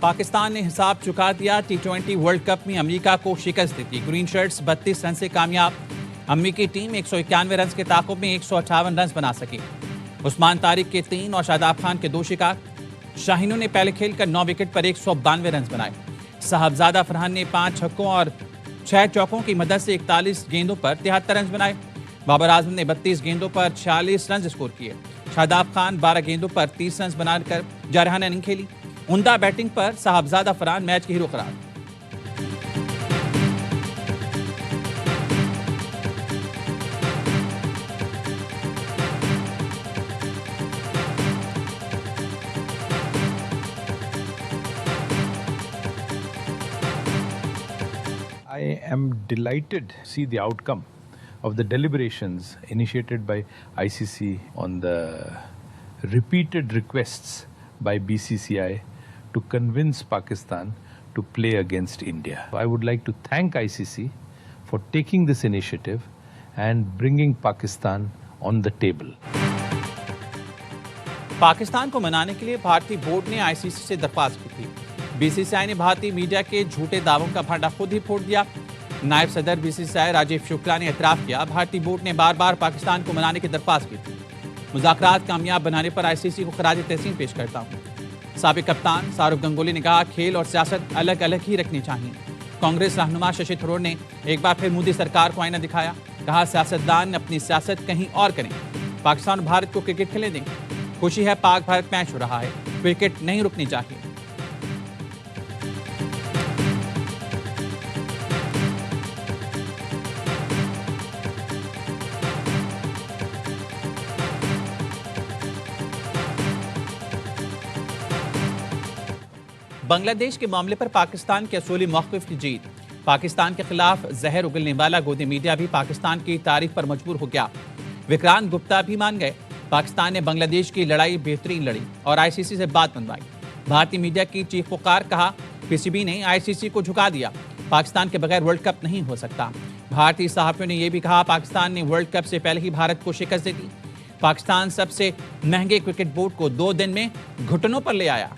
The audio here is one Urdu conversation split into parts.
پاکستان نے حساب چکا دیا، ٹی20 ورلڈ کپ میں امریکہ کو شکست دی۔ گرین شرٹس 32 رن سے کامیاب۔ امریکی ٹیم 191 رنز کے تعاقب میں 158 رنز بنا سکی۔ عثمان طارق کے 3 اور شاداب خان کے 2 شکار۔ شاہینوں نے پہلے کھیل کر 9 وکٹ پر 192 رنز بنائے۔ صاحبزادہ فرحان نے 5 چھکوں اور 6 چوکوں کی مدد سے 41 گیندوں پر 73 رنز بنائے۔ بابر اعظم نے 32 گیندوں پر 46 رنز اسکور کیے۔ شاداب خان 12 گیندوں پر 30 رنز بنا کر جارحانہ اننگ کھیلی۔ عمدہ بیٹنگ پر صاحبزادہ فرحان میچ کے ہیرو قرار۔ I am delighted to see the outcome of the deliberations initiated by ICC on the repeated requests by BCCI to convince Pakistan to play against India. I would like to thank ICC for taking this initiative and bringing Pakistan on the table. Pakistan کو منانے کے لیے بھارتی بورڈ نے آئی سی سی سے درخواست کی تھی۔ بی سی سی آئی نے بھارتی میڈیا کے جھوٹے دعووں کا بھانڈا خود ہی پھوڑ دیا۔ نائب صدر بی سی سی آئی راجیو شکلا نے اعتراف کیا، بھارتی بورڈ نے بار بار پاکستان کو منانے کی درخواست کی تھی۔ مذاکرات کامیاب بنانے پر آئی سی سی کو خراج تحسین پیش کرتا ہوں۔ سابق کپتان سوربھ گنگولی نے کہا، کھیل اور سیاست الگ الگ ہی رکھنی چاہیے۔ کانگریس رہنما ششی تھرور نے ایک بار پھر مودی سرکار کو آئینہ دکھایا، کہا سیاستدان اپنی سیاست کہیں اور کریں، پاکستان اور بھارت کو کرکٹ کھیلنے دیں۔ خوشی ہے پاک بھارت میچ ہو رہا ہے، کرکٹ نہیں رکنی چاہیے۔ بنگلہ دیش کے معاملے پر پاکستان کے اصولی موقف کی جیت۔ پاکستان کے خلاف زہر اگلنے والا گودی میڈیا بھی پاکستان کی تعریف پر مجبور ہو گیا۔ وکرانت گپتا بھی مان گئے، پاکستان نے بنگلہ دیش کی لڑائی بہترین لڑی اور آئی سی سی سے بات منوائی۔ بھارتی میڈیا کی چیخ پکار، کہا پی سی بی نے آئی سی سی کو جھکا دیا، پاکستان کے بغیر ورلڈ کپ نہیں ہو سکتا۔ بھارتی صحافیوں نے یہ بھی کہا، پاکستان نے ورلڈ کپ سے پہلے ہی بھارت کو شکست دے دی۔ پاکستان سب سے مہنگے کرکٹ بورڈ کو 2 دن میں گھٹنوں پر لے آیا۔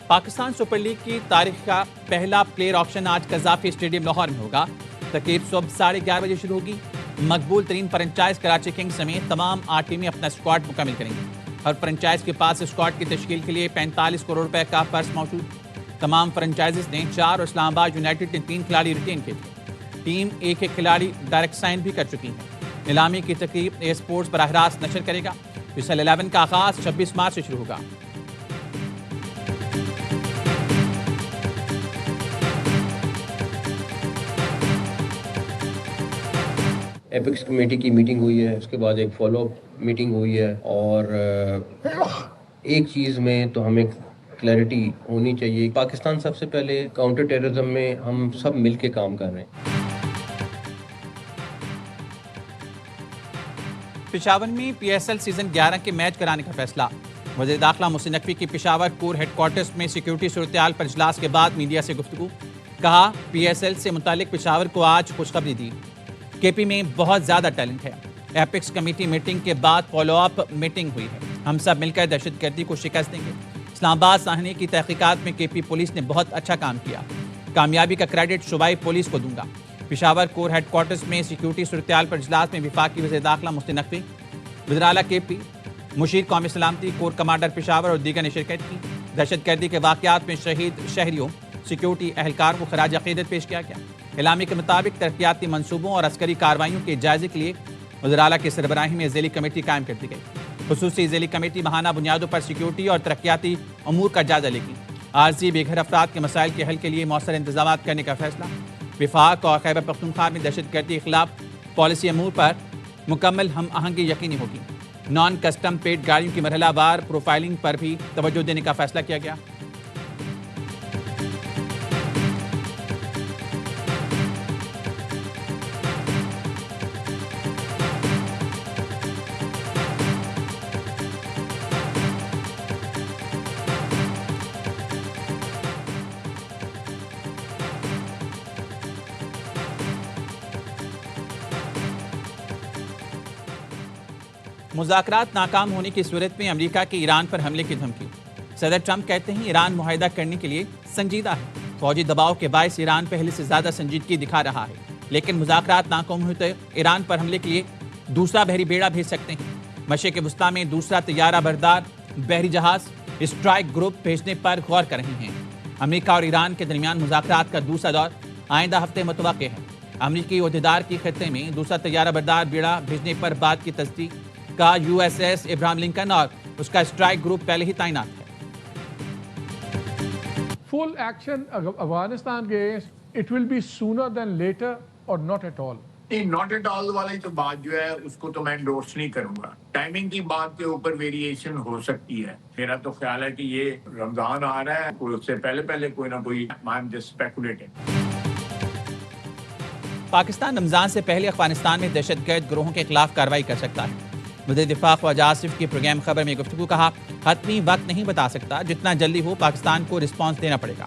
پاکستان سپر لیگ کی تاریخ کا پہلا پلیئر آکشن آج قذافی اسٹیڈیم لاہور میں ہوگا۔ تقریب صبح 11:30 بجے شروع ہوگی۔ مقبول ترین فرنچائز کراچی کنگز سمیت تمام 8 ٹیمیں اپنا اسکواڈ مکمل کریں گی۔ ہر فرنچائز کے پاس اسکواڈ کی تشکیل کے لیے 45 کروڑ روپے کا پرس موجود۔ تمام فرنچائزز نے 4 اور اسلام آباد یونائٹڈ نے 3 کھلاڑی ریٹین کیے تھے۔ ٹیم ایک کھلاڑی ڈائریکٹ سائن بھی کر چکی ہے۔ نیلامی کی تقریب اے اسپورٹس براہ راست نشر کرے گا۔ فیصل 11 کا آغاز 26 مارچ سے شروع ہوگا۔ ایپکس کمیٹی کی میٹنگ ہوئی ہے، اس کے بعد ایک فالو اپ میٹنگ ہوئی ہے، اور ایک چیز میں تو ہمیں کلیئرٹی ہونی چاہیے، پاکستان سب سے پہلے کاؤنٹر ٹیررزم میں ہم سب مل کے کام کر رہے ہیں۔ پشاور میں پی ایس ایل سیزن 11 کے میچ کرانے کا فیصلہ۔ وزیر داخلہ محسن نقوی کی پشاور کور ہیڈ کوارٹرز میں سیکیورٹی صورتحال پر اجلاس کے بعد میڈیا سے گفتگو، کہا پی ایس ایل سے متعلق پشاور کو آج خوشخبری دی، کے پی میں بہت زیادہ ٹیلنٹ ہے۔ ایپکس کمیٹی میٹنگ کے بعد فالو اپ میٹنگ ہوئی ہے، ہم سب مل کر دہشت گردی کو شکست دیں گے۔ اسلام آباد سانحے کی تحقیقات میں کے پی پولیس نے بہت اچھا کام کیا، کامیابی کا کریڈٹ صوبائی پولیس کو دوں گا۔ پشاور کور ہیڈ کوارٹرز میں سیکیورٹی صورتحال پر اجلاس میں وفاقی وزیر داخلہ محسن نقوی، وزیر اعلیٰ کے پی، مشیر قومی سلامتی، کور کمانڈر پشاور اور دیگر نے شرکت کی۔ دہشت گردی کے واقعات میں شہید شہریوں، سیکیورٹی اہلکار کو خراج عقیدت پیش کیا گیا۔ اعلامیے کے مطابق ترقیاتی منصوبوں اور عسکری کارروائیوں کے جائزے کے لیے وزیر اعلیٰ کی سربراہی میں ذیلی کمیٹی قائم کر دی گئی۔ خصوصی ذیلی کمیٹی ماہانہ بنیادوں پر سیکیورٹی اور ترقیاتی امور کا جائزہ لے گی۔ عارضی بے گھر افراد کے مسائل کے حل کے لیے مؤثر انتظامات کرنے کا فیصلہ۔ وفاق اور خیبر پختونخوا میں دہشت گردی کے خلاف پالیسی امور پر مکمل ہم آہنگی یقینی ہوگی۔ نان کسٹم پیڈ گاڑیوں کی مرحلہ وار پروفائلنگ پر بھی توجہ دینے کا فیصلہ کیا گیا۔ مذاکرات ناکام ہونے کی صورت میں امریکہ کے ایران پر حملے کی دھمکی. صدر ٹرمپ کہتے ہیں ایران معاہدہ کرنے کے لیے سنجیدہ ہے. فوجی دباؤ کے باعث ایران پہلے سے زیادہ سنجیدگی دکھا رہا ہے، لیکن مذاکرات ناکام ہوئے تو ایران پر حملے کے لیے دوسرا بحری بیڑا بھیج سکتے ہیں. مشرق وسطیٰ میں دوسرا طیارہ بردار بحری جہاز اسٹرائک گروپ بھیجنے پر غور کر رہے ہیں. امریکہ اور ایران کے درمیان مذاکرات کا دوسرا دور آئندہ ہفتے متوقع ہے. امریکی عہدیدار کی خطے میں دوسرا طیارہ بردار بیڑا بھیجنے پر بات کی تصدیق کا USS ابراہم لنکن اور اس کا اسٹرائک گروپ پہلے ہی تعینات ہے. Full action Afghanistan against, it will be sooner than later or not at all. نہیں ناٹ ایٹ آل والی تو بات جو ہے اس کو تو میں انڈورس نہیں کروں گا. ٹائمنگ کی بات کے اوپر ویریشن ہو سکتی ہے. میرا تو خیال ہے کہ یہ رمضان آ رہا ہے، اس سے پہلے کوئی نہ کوئی پاکستان رمضان سے پہلے افغانستان میں دہشت گرد گروہوں کے خلاف کارروائی کر سکتا ہے. وزیر دفاع خواجہ آصف کی پروگرام خبر میں گفتگو کہا حتمی وقت نہیں بتا سکتا، جتنا جلدی ہو پاکستان کو رسپانس دینا پڑے گا.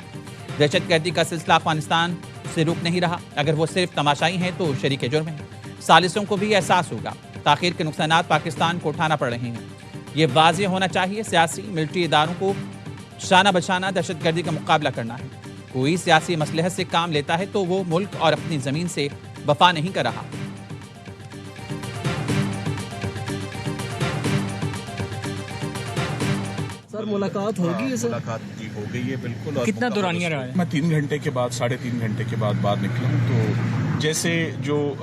دہشت گردی کا سلسلہ افغانستان سے رک نہیں رہا، اگر وہ صرف تماشائی ہیں تو شریک جرم ہیں. ثالثوں کو بھی احساس ہوگا تاخیر کے نقصانات پاکستان کو اٹھانا پڑ رہے ہیں. یہ واضح ہونا چاہیے سیاسی ملٹری اداروں کو شانہ بشانہ دہشت گردی کا مقابلہ کرنا ہے. کوئی سیاسی مصلحت سے کام لیتا ہے تو وہ ملک اور اپنی زمین سے وفا نہیں کر رہا. سر ملاقات ہوگی؟ ملاقات جی ہو گئی ہے بالکل. اور کتنا دورانیہ رہا ہے؟ میں 3 گھنٹے کے بعد 3.5 گھنٹے کے بعد باہر نکلا ہوں، تو جیسے جو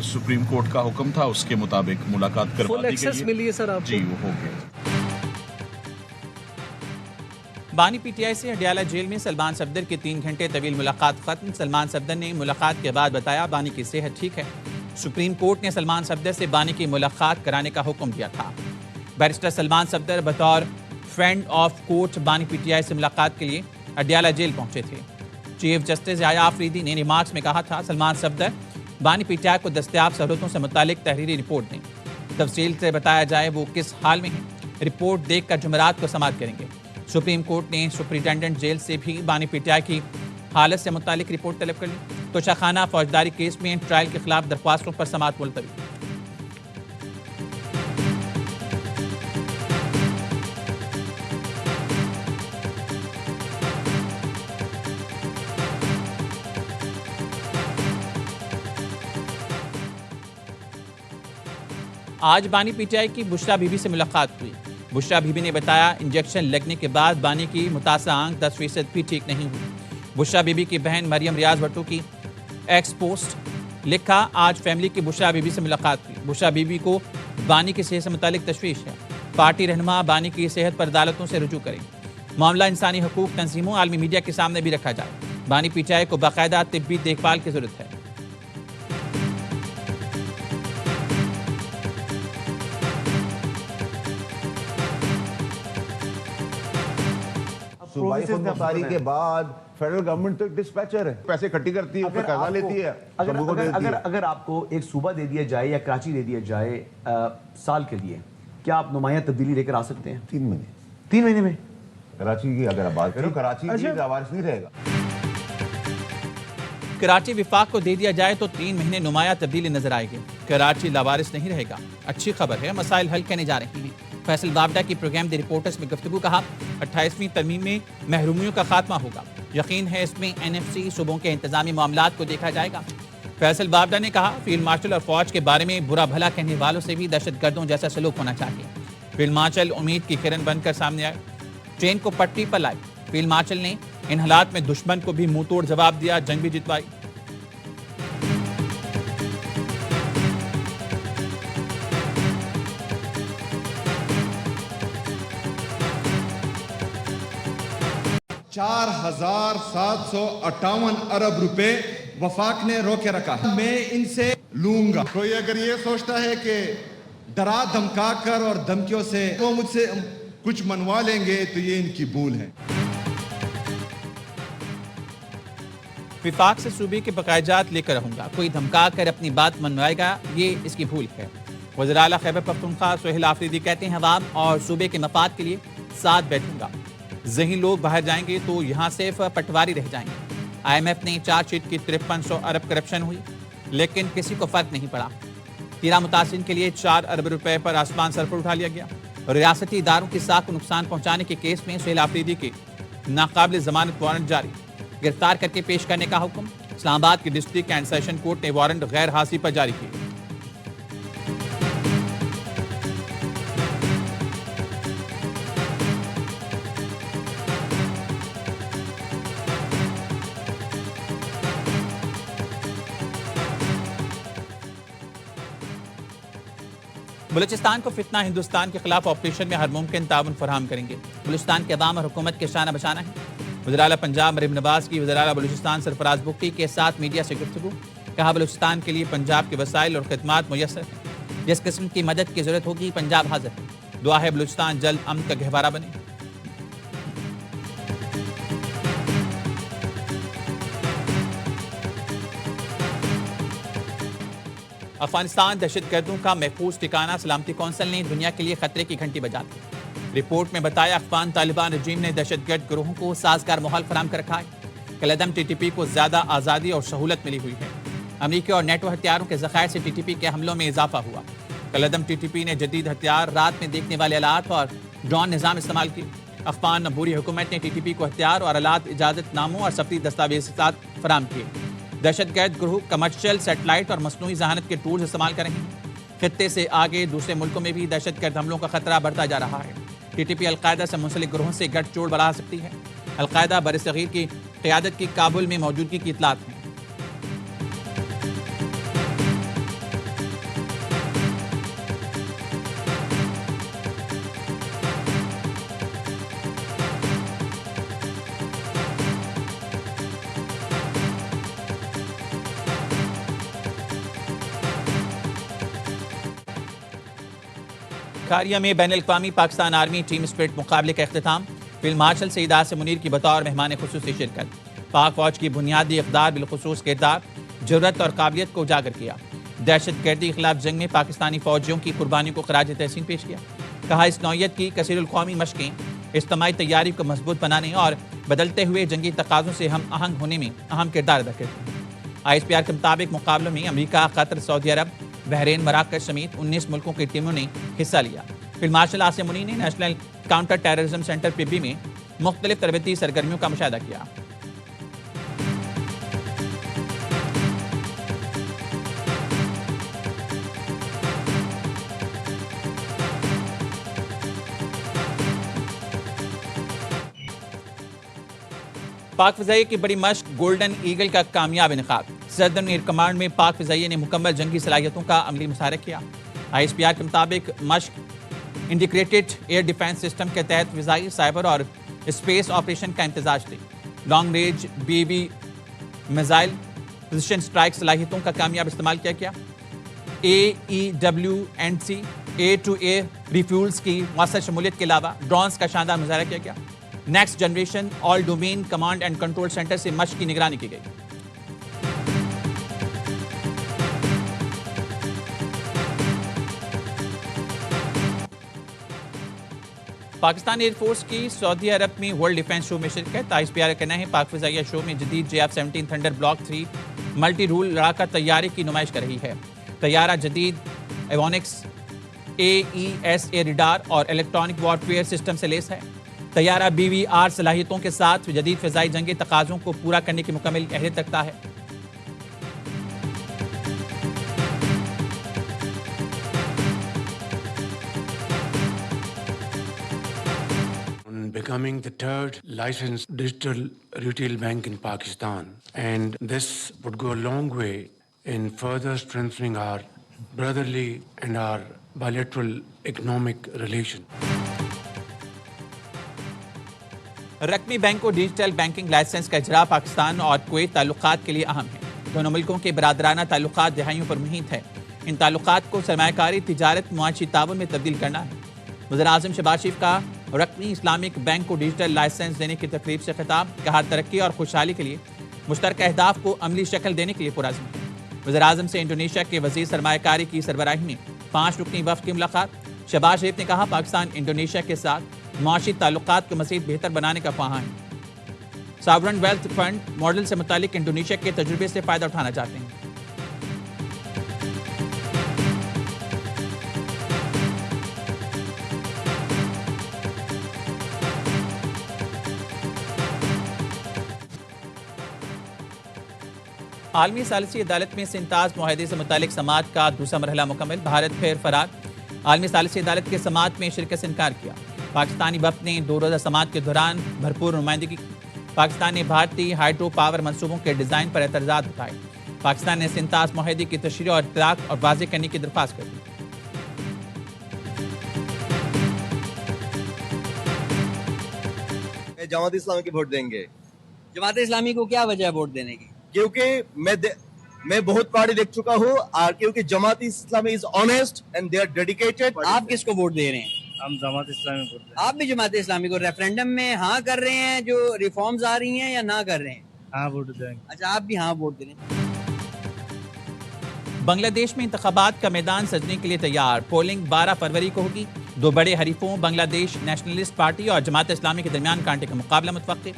سپریم کورٹ کا حکم تھا اس کے مطابق ملاقات کروا دی گئی ہے. فل ایکسس ملی ہے سر آپ کو؟ جی وہ ہو گیا. بانی PTI سے اڈیالہ جیل میں سلمان صفدر کی 3 گھنٹے طویل ملاقات ختم. سلمان صفدر نے ملاقات کے بعد بتایا بانی کی صحت ٹھیک ہے. سپریم کورٹ نے سلمان صفدر سے بانی کی ملاقات کرانے کا حکم دیا تھا. بیرسٹر سلمان صفدر بطور فرینڈ آف کورٹ بانی PTI سے ملاقات کے لیے اڈیالہ جیل پہنچے تھے. چیف جسٹس یحییٰ آفریدی نے ریمارکس میں کہا تھا سلمان صفدر بانی PTI کو دستیاب سہولتوں سے متعلق تحریری رپورٹ دیں، تفصیل سے بتایا جائے وہ کس حال میں ہیں. رپورٹ دیکھ کر جمعرات کو سماعت کریں گے. سپریم کورٹ نے سپرنٹینڈنٹ جیل سے بھی بانی PTI کی حالت سے متعلق رپورٹ طلب کر لی. توشہ خانہ فوجداری کیس میں ٹرائل کے خلاف درخواستوں پر سماعت ملتوی. آج بانی PTI کی بشرا بی بی سے ملاقات ہوئی. بشرا بی بی نے بتایا انجیکشن لگنے کے بعد بانی کی متاثرہ آنکھ 10% بھی ٹھیک نہیں ہوئی. بشرا بی بی کی بہن مریم ریاض بھٹو کی ایکس پوسٹ لکھا آج فیملی کی بشرا بی بی سے ملاقات ہوئی. بشرا بی بی کو بانی کی صحت سے متعلق تشویش ہے. پارٹی رہنما بانی کی صحت پر عدالتوں سے رجوع کریں. معاملہ انسانی حقوق تنظیموں عالمی میڈیا کے سامنے بھی رکھا جائے. بانی PTI کو باقاعدہ طبی دیکھ بھال کی ضرورت ہے. صوبائی خود مختاری کے بعد فیڈرل گورنمنٹ تو ڈسپیچر ہے، پیسے اکٹھی کرتی ہے، پھر قرضہ لیتی ہے. اگر آپ کو ایک صوبہ دے دیا جائے یا کراچی دے دیا جائے سال کے لیے، کیا آپ نمایاں تبدیلی لے کر آ سکتے ہیں؟ 3 مہینے. 3 مہینے میں کراچی کی اگر آپ بات کریں کراچی لاوارث نہیں رہے گا. کراچی وفاق کو دے دیا جائے تو 3 مہینے نمایاں تبدیلی نظر آئے گی. کراچی لاوارث نہیں رہے گا. اچھی خبر ہے، مسائل حل کرنے جا رہے ہیں. فیصل بابڈا کی پروگرام دی رپورٹرز میں گفتگو کہا 28ویں ترمیم میں محرومیوں کا خاتمہ ہوگا. یقین ہے اس میں NFC صوبوں کے انتظامی معاملات کو دیکھا جائے گا. فیصل بابڈا نے کہا فیلڈ مارشل اور فوج کے بارے میں برا بھلا کہنے والوں سے بھی دہشت گردوں جیسا سلوک ہونا چاہیے. فیلڈ مارشل امید کی کرن بن کر سامنے آئے، ٹرین کو پٹری پر لائے. فیلڈ مارشل نے ان حالات میں دشمن کو بھی منہ توڑ جواب دیا، جنگ بھی جتوائی. $4,758 ارب وفاق نے روکے رکھا. میں ان سے لوں گا. کوئی اگر یہ سوچتا ہے کہ ڈرا دھمکا کر اور دھمکیوں سے وہ مجھ سے کچھ منوا لیں گے تو یہ ان کی بھول ہے. وفاق سے صوبے کے بقایا جات لے کر رہوں گا، کوئی دھمکا کر اپنی بات منوائے گا، یہ اس کی بھول ہے. وزیر اعلیٰ خیبر پختونخوا سہیل آفریدی کہتے ہیں عوام اور صوبے کے مفاد کے لیے ساتھ بیٹھوں گا. ذہین لوگ باہر جائیں گے تو یہاں صرف پٹواری رہ جائیں گے. IMF نے چارج شیٹ کی 5300 ارب کرپشن ہوئی لیکن کسی کو فرق نہیں پڑا. 13 متاثرین کے لیے 4 ارب روپے پر آسمان سر پر اٹھا لیا گیا اور ریاستی اداروں کی ساکھ کو نقصان پہنچانے کے کیس میں سہیل آفریدی کے ناقابل ضمانت وارنٹ جاری، گرفتار کر کے پیش کرنے کا حکم۔ اسلام آباد کے ڈسٹرکٹ اینڈ سیشن کورٹ نے وارنٹ غیر حاضری پر جاری کیے۔ بلوچستان کو فتنہ ہندوستان کے خلاف آپریشن میں ہر ممکن تعاون فراہم کریں گے، بلوچستان کے عوام اور حکومت کے شانہ بشانہ ہے۔ وزیر اعلیٰ پنجاب مریم نواز کی وزیر اعلیٰ بلوچستان سرفراز بگٹی کے ساتھ میڈیا سے گفتگو، کہا بلوچستان کے لیے پنجاب کے وسائل اور خدمات میسر ہیں، جس قسم کی مدد کی ضرورت ہوگی پنجاب حاضر ہے، دعا ہے بلوچستان جلد امن کا گہوارہ بنے۔ افغانستان دہشت گردوں کا محفوظ ٹھکانہ، سلامتی کونسل نے دنیا کے لیے خطرے کی گھنٹی بجا دی۔ رپورٹ میں بتایا افغان طالبان رجیم نے دہشت گرد گروہوں کو سازگار ماحول فراہم کر رکھا ہے۔ کالعدم ٹی ٹی پی کو زیادہ آزادی اور سہولت ملی ہوئی ہے۔ امریکی اور نیٹو ہتھیاروں کے ذخائر سے ٹی ٹی پی کے حملوں میں اضافہ ہوا۔ کالعدم ٹی ٹی پی نے جدید ہتھیار، رات میں دیکھنے والے آلات اور ڈرون نظام استعمال کیے۔ افغان عبوری حکومت نے ٹی ٹی پی کو ہتھیار اور آلات، اجازت ناموں اور سفری دستاویزات فراہم کیے۔ دہشت گرد گروہ کمرشل، سیٹلائٹ اور مصنوعی ذہانت کے ٹولز استعمال کر رہے ہیں۔ خطے سے آگے دوسرے ملکوں میں بھی دہشت گرد حملوں کا خطرہ بڑھتا جا رہا ہے۔ ٹی ٹی پی القاعدہ سے منسلک گروہوں سے گٹھ جوڑ بڑھا سکتی ہے۔ القاعدہ برصغیر کی قیادت کی کابل میں موجودگی کی اطلاعات ہیں۔ کھاریا میں بین الاقوامی پاکستان آرمی ٹیم اسپرٹ مقابلے کا اختتام، فیلڈ مارشل سعید عاصم منیر کی بطور مہمان خصوصی شرکت۔ پاک فوج کی بنیادی اقدار، بالخصوص کردار، جرأت اور قابلیت کو اجاگر کیا۔ دہشت گردی کے خلاف جنگ میں پاکستانی فوجیوں کی قربانیوں کو خراج تحسین پیش کیا۔ کہا اس نوعیت کی کثیر القومی مشقیں اجتماعی تیاری کو مضبوط بنانے اور بدلتے ہوئے جنگی تقاضوں سے ہم آہنگ ہونے میں اہم کردار ادا کرتی ہیں۔ آئی ایس پی آر کے مطابق مقابلوں میں امریکہ، قطر، سعودی عرب، بحرین، مراکش سمیت 19 ملکوں کی ٹیموں نے حصہ لیا۔ فیلڈ مارشل عاصم منیر نے national counter terrorism centre Pabbi میں مختلف تربیتی سرگرمیوں کا مشاہدہ کیا۔ پاک فضائیہ کی بڑی مشق گولڈن ایگل کا کامیاب انعقاد، سدرن ایئر کمانڈ میں پاک فضائیہ نے مکمل جنگی صلاحیتوں کا عملی مظاہرہ کیا۔ آئی ایس پی آر کے مطابق مشق انٹیگریٹڈ ایئر ڈیفنس سسٹم کے تحت فضائی، سائبر اور اسپیس آپریشن کا امتزاج تھی۔ Long range B B missile position strike صلاحیتوں کا کامیاب استعمال کیا گیا۔ AEWNC اے ٹو اے ریفیولز کی مؤثر شمولیت کے علاوہ ڈرونز کا شاندار مظاہرہ کیا گیا۔ Next generation all domain command and control centre سے مشق کی نگرانی کی گئی۔ پاکستان ایئر فورس کی سعودی عرب میں ورلڈ ڈیفنس شو میں شرکت۔ آئی ایس پی آر کا کہنا ہے پاک فضائیہ شو میں جدید JF-17 thunder block 3 multi role لڑاکا طیارے کی نمائش کر رہی ہے۔ طیارہ جدید ایوونکس AESA ریڈار اور الیکٹرانک وارفیئر سسٹم سے لیس ہے۔ طیارہ BVR صلاحیتوں کے ساتھ جدید فضائی جنگی تقاضوں کو پورا کرنے کی مکمل اہلیت رکھتا ہے۔ Becoming the third licensed digital retail bank in Pakistan, and this would go a long way in further strengthening our brotherly and our bilateral economic relation. رقمی bank کو ڈیجیٹل بینکنگ لائسنس کا اجرا پاکستان اور کویت تعلقات کے لیے اہم ہے۔ دونوں ملکوں کے برادرانہ تعلقات دہائیوں پر محیط ہیں۔ ان تعلقات کو سرمایہ کاری، تجارت، معاشی تعاون میں تبدیل کرنا ہے۔ وزیر اعظم شہباز شریف کا رقمی اسلامک بینک کو ڈیجیٹل لائسنس دینے کی تقریب سے خطاب، کہا ترقی اور خوشحالی کے لیے مشترکہ اہداف کو عملی شکل دینے کے لیے پرعزم ہے۔ وزیر اعظم سے انڈونیشیا کے وزیر سرمایہ کاری کی سربراہی میں 5 رکنی وفد کی ملاقات۔ شہباز شریف نے کہا پاکستان انڈونیشیا کے ساتھ معاشی تعلقات کو مزید بہتر بنانے کا خواہاں ہے۔ ساورن ویلتھ فنڈ ماڈل سے متعلق انڈونیشیا کے تجربے سے فائدہ اٹھانا چاہتے ہیں۔ عالمی ثالثی عدالت میں سنتاز معاہدے سے متعلق سماعت کا دوسرا مرحلہ مکمل، بھارت پھر فرار۔ عالمی ثالثی عدالت کے سماعت میں شرکت سے انکار کیا۔ پاکستانی وفد نے 2 روزہ سماعت کے دوران بھرپور نمائندگی کی۔ پاکستان نے بھارتی ہائیڈرو پاور منصوبوں کے ڈیزائن پر اعتراضات اٹھائے۔ پاکستان نے سنتاز معاہدے کی تشریح اور اطلاق اور واضح کرنے کی درخواست کر دی۔ جماعت اسلامی کو ووٹ دیں گے۔ جماعت اسلامی کو کیا وجہ ہے ووٹ دینے کی؟ کیونکہ میں بہت پارٹی دیکھ چکا ہوں، کیونکہ Jamaat Islami is honest and they are dedicated. آپ کس کو ووٹ دے رہے ہیں؟ ہم جماعت اسلامی کو ووٹ دیں گے۔ آپ بھی جماعت اسلامی کو ریفرینڈم میں ہاں کر رہے ہیں جو ریفارمز آ رہی ہیں یا نہ کر رہے ہیں؟ ہاں ووٹ دیں گے۔ اچھا آپ بھی ہاں ووٹ دے رہے ہیں۔ بنگلہ دیش میں انتخابات کا میدان سجنے کے لیے تیار، پولنگ 12 فروری کو ہوگی۔ 2 بڑے حریفوں بنگلہ دیش نیشنلسٹ پارٹی اور جماعت اسلامی کے درمیان کانٹے کا مقابلہ متوقع۔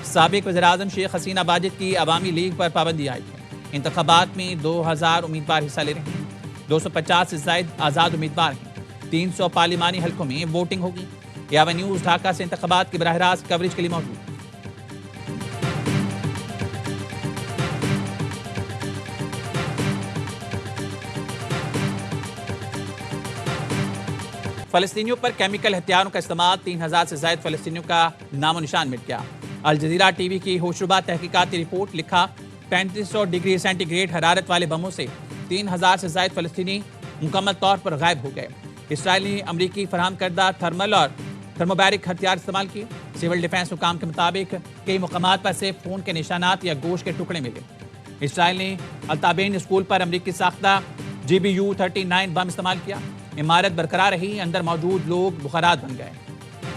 سابق وزیراعظم شیخ حسینہ باجد کی عوامی لیگ پر پابندی عائد ہے۔ انتخابات میں 2000 امیدوار حصہ لے رہے ہیں۔ 250 سے زائد آزاد امیدوار ہیں۔ 300 پارلیمانی حلقوں میں ووٹنگ ہوگی۔ یاوا نیوز ڈھاکہ سے انتخابات کی براہ راست کوریج کے لیے موجود۔ فلسطینیوں پر کیمیکل ہتھیاروں کا استعمال، 3000 سے زائد فلسطینیوں کا نام و نشان مٹ گیا۔ الجزیرہ ٹی وی کی ہوشربا تحقیقاتی رپورٹ لکھا 3500 ڈگری سینٹی گریڈ حرارت والے بموں سے 3000 سے زائد فلسطینی مکمل طور پر غائب ہو گئے۔ اسرائیل نے امریکی فراہم کردہ تھرمل اور تھرموبیرک ہتھیار استعمال کیے۔ سول ڈیفنس حکام کے مطابق کئی مقامات پر سے خون کے نشانات یا گوشت کے ٹکڑے ملے۔ اسرائیل نے الطابین اسکول پر امریکی ساختہ GBU-39 بم استعمال کیا۔ عمارت برقرار رہی، اندر موجود لوگ بخارات بن گئے۔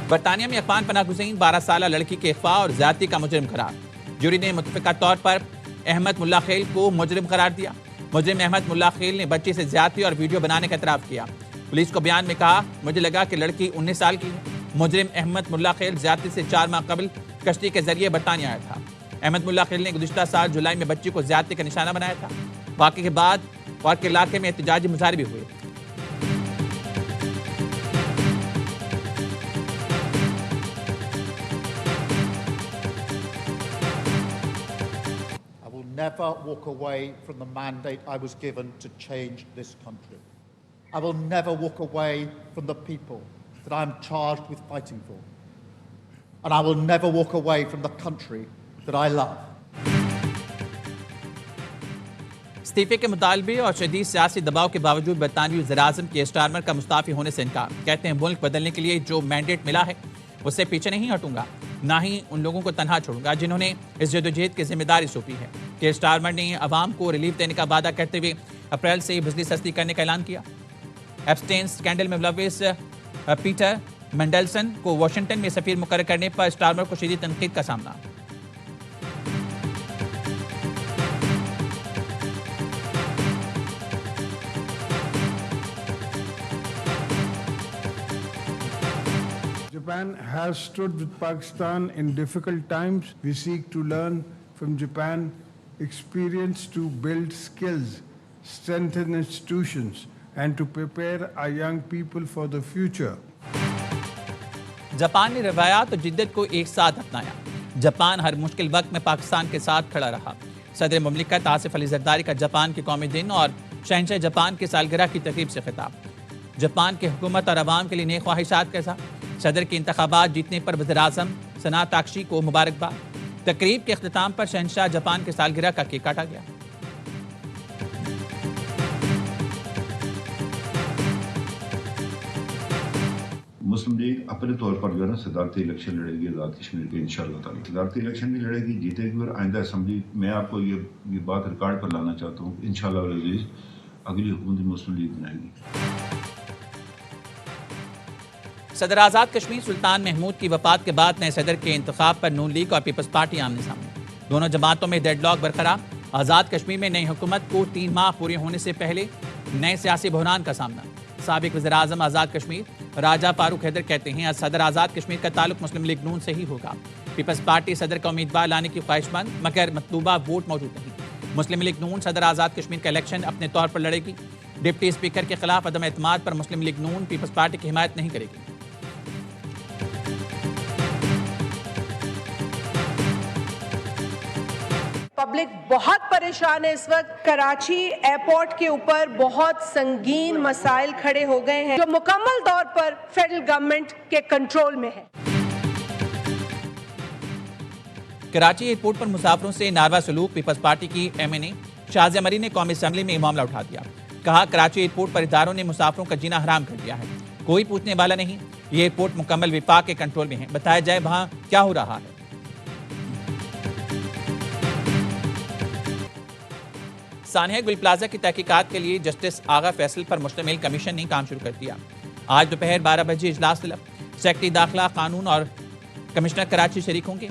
برطانیہ میں افغان پناہ گزین 12 سالہ لڑکی کے اغوا اور زیادتی کا مجرم قرار۔ جوری نے متفقہ طور پر احمد ملا خیل کو مجرم قرار دیا۔ مجرم احمد ملا خیل نے بچی سے زیادتی اور ویڈیو بنانے کا اعتراف کیا۔ پولیس کو بیان میں کہا، مجھے لگا کہ لڑکی 19 سال کی ہے۔ مجرم احمد ملا خیل زیادتی سے 4 ماہ قبل کشتی کے ذریعے برطانیہ آیا تھا۔ احمد ملا خیل نے گزشتہ سال جولائی میں بچی کو زیادتی کا نشانہ بنایا تھا۔ واقعے کے بعد پارک کے علاقے میں احتجاجی مظاہرے بھی ہوئے۔ Never walk away from the mandate I was given to change this country. I will never walk away from the people that I am charged with fighting for. And I will never walk away from the country that I love. استعفے کے مطالبے اور شدید سیاسی دباؤ کے باوجود برطانوی وزیراعظم کے اسٹارمر کا مستعفی ہونے سے انکار۔ کہتے ہیں ملک بدلنے کے لیے جو مینڈیٹ ملا ہے اس سے پیچھے نہیں ہٹوں گا، نہ ہی ان لوگوں کو تنہا چھوڑوں گا جنہوں نے اس جدوجہد کی ذمہ داری سونپی ہے۔ کہ اسٹارمر نے عوام کو ریلیف دینے کا وعدہ کرتے ہوئے اپریل سے بجلی سستی کرنے کا اعلان کیا۔ ایپسٹین سکینڈل میں ملوث پیٹر مینڈلسن کو واشنگٹن میں سفیر مقرر کرنے پر اسٹارمر کو شدید تنقید کا سامنا۔ Japan has stood with Pakistan in difficult times. We seek to learn from Japan experience to build skills, strengthen institutions, and to prepare our young people for the future. Japan نے روایات اور جدت کو ایک ساتھ اپنایا۔ جاپان ہر مشکل وقت میں پاکستان کے ساتھ کھڑا رہا۔ صدر مملکت آصف علی زرداری کا جاپان کے قومی دن اور شہنشاہ جاپان کی سالگرہ کی تقریب سے خطاب۔ جاپان کی حکومت اور عوام کے لیے نیک خواہشات کا اظہار۔ صدر کے انتخابات جیتنے پر وزیراعظم سنا تاکشی کو مبارکباد۔ تقریب کے اختتام پر شہنشاہ جاپان کے سالگرہ کا کیک کاٹا گیا۔ مسلم لیگ اپنے طور پر جو ہے نا صدارتی الیکشن لڑے گی آزاد کشمیر کے انشاءاللہ تعالی۔ صدارتی الیکشن بھی لڑے گی، جیتے گی، اور آئندہ اسمبلی میں آپ کو یہ بات ریکارڈ پر لانا چاہتا ہوں کہ انشاءاللہ العزیز اگلی حکومت مسلم لیگ بنائے گی۔ صدر آزاد کشمیر سلطان محمود کی وفات کے بعد نئے صدر کے انتخاب پر نون لیگ اور پیپلز پارٹی آمنے سامنے۔ دونوں جماعتوں میں ڈیڈ لاک برقرار۔ آزاد کشمیر میں نئی حکومت کو 3 ماہ پورے ہونے سے پہلے نئے سیاسی بحران کا سامنا۔ سابق وزیراعظم آزاد کشمیر راجہ فاروق حیدر کہتے ہیں صدر آزاد کشمیر کا تعلق مسلم لیگ نون سے ہی ہوگا۔ پیپلز پارٹی صدر کا امیدوار لانے کی خواہش مند، مگر مطلوبہ ووٹ موجود نہیں۔ مسلم لیگ نون صدر آزاد کشمیر کا الیکشن اپنے طور پر لڑے گی۔ ڈپٹی اسپیکر کے خلاف عدم اعتماد پر مسلم لیگ نون پیپلز پارٹی کی حمایت نہیں کرے گی۔ پبلک بہت پریشان ہے اس وقت. کراچی ایئرپورٹ کے اوپر بہت سنگین مسائل کھڑے ہو گئے ہیں جو مکمل طور پر فیڈرل گورنمنٹ کے کنٹرول میں ہے. کراچی ایئرپورٹ پر مسافروں سے ناروا سلوک. پیپلز پارٹی کی MNA شازیہ مری نے قومی اسمبلی میں معاملہ اٹھا دیا. کہا کراچی ایئرپورٹ پر اداروں نے مسافروں کا جینا حرام کر دیا ہے. کوئی پوچھنے والا نہیں. یہ ایئرپورٹ مکمل وفاق کے کنٹرول میں ہے. بتایا جائے وہاں کیا ہو رہا ہے. سانحہ گل پلازا کی تحقیقات کے لیے جسٹس آغا فیصل پر مشتمل کمیشن نے کام شروع کر دیا. آج دوپہر 12 بجے اجلاس طلب. سیکرٹری داخلہ، قانون اور کمشنر کراچی شریک ہوں گے.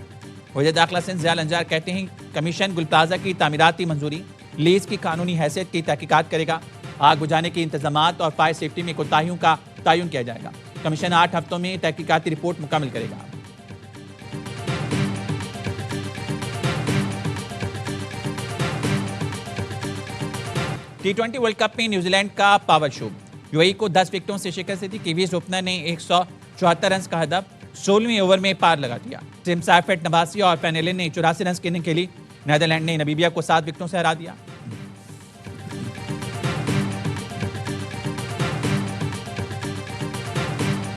وزیر داخلہ سندھ ضیاء الانجار کہتے ہیں کمیشن گل پلازا کی تعمیراتی منظوری، لیز کی قانونی حیثیت کی تحقیقات کرے گا. آگ بجھانے کے انتظامات اور فائر سیفٹی میں کوتاہیوں کا تعین کیا جائے گا. کمیشن 8 ہفتوں میں تحقیقاتی رپورٹ مکمل کرے گا. T20 ورلڈ کپ میں نیوزی لینڈ کا پاور شو. UAE کو 10 وکٹوں سے شکست دی. کیویز اوپنر نے 174 رنز کا ہدف 16ویں اوور میں پار لگا دیا. ٹیم سائفٹ 89 اور فینیلن نے 84 رنز کی اننگ کھیلی. نیدرلینڈ نے نمیبیا کو 7 وکٹوں سے ہرا دیا.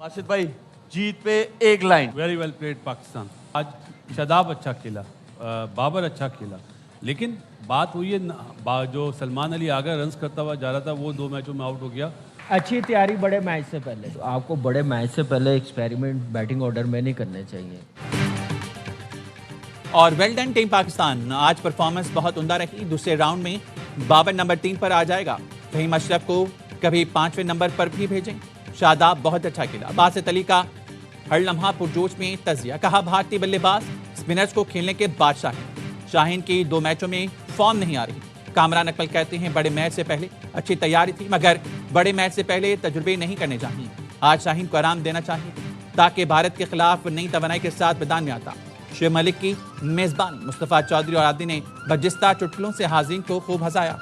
راشد بھائی جیت پہ ایک line. Very well played Pakistan. آج شاداب اچھا کھیلا، بابر اچھا کھیلا، لیکن بات ہوئی ہے جو سلمان علی آگے رنز کرتا ہوا جا رہا تھا وہ 2 میچوں میں آؤٹ ہو گیا. اچھی تیاری بڑے میچ سے پہلے. آپ کو بڑے میچ سے پہلے ایکسپیریمنٹ بیٹنگ آرڈر میں نہیں کرنے چاہیے. اور ویل ڈن ٹیم پاکستان. آج پرفارمنس بہت عمدہ رہی. دوسرے راؤنڈ میں بابر نمبر 3 پر آ جائے گا. فہیم اشرف کو کبھی 5ویں نمبر پر بھی بھیجیں. شاداب بہت اچھا کھیلا. باسط علی کا ہر لمحہ پرجوش میں تجزیہ. کہا بھارتی بلے باز اسپنرز کو کھیلنے کے بادشاہ ہیں. شاہین کی 2 میچوں میں فارم نہیں آ رہی. کامران اقبال کہتے ہیں بڑے میچ سے پہلے اچھی تیاری تھی مگر بڑے میچ سے پہلے تجربے نہیں کرنے چاہیے. آج شاہین کو آرام دینا چاہیے تاکہ بھارت کے خلاف نئی توانائی کے ساتھ میدان میں آتا. شعیب ملک کی میزبانی. مصطفیٰ چودھری اور عادی نے برجستہ چٹکلوں سے حاضرین کو خوب ہنسایا.